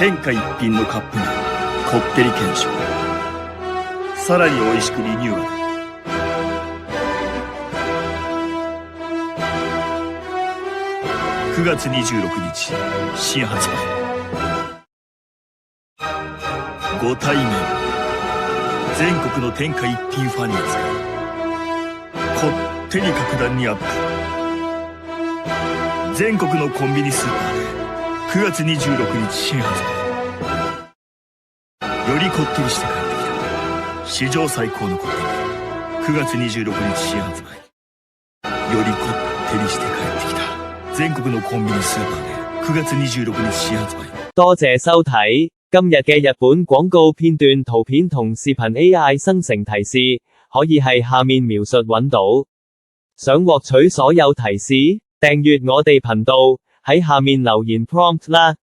天下一品のカップ麺こってり検証、さらに美味しくリニューアル。9月26日新発売。ご対面、全国の天下一品ファンに使いこってり格段にアップ。全国のコンビニスーパーで9月26日新発売。よりこってりして帰ってきた史上最高のこってり、9月26日新発売。よりこってりして帰ってきた全國のコンビニスーパーで9月26日新発売。多謝收睇，今日嘅日本廣告片段圖片同視頻 AI 生成提示，可以係下面描述揾到。想獲取所有提示，訂閱我哋頻道，喺下面留言 prompt 啦。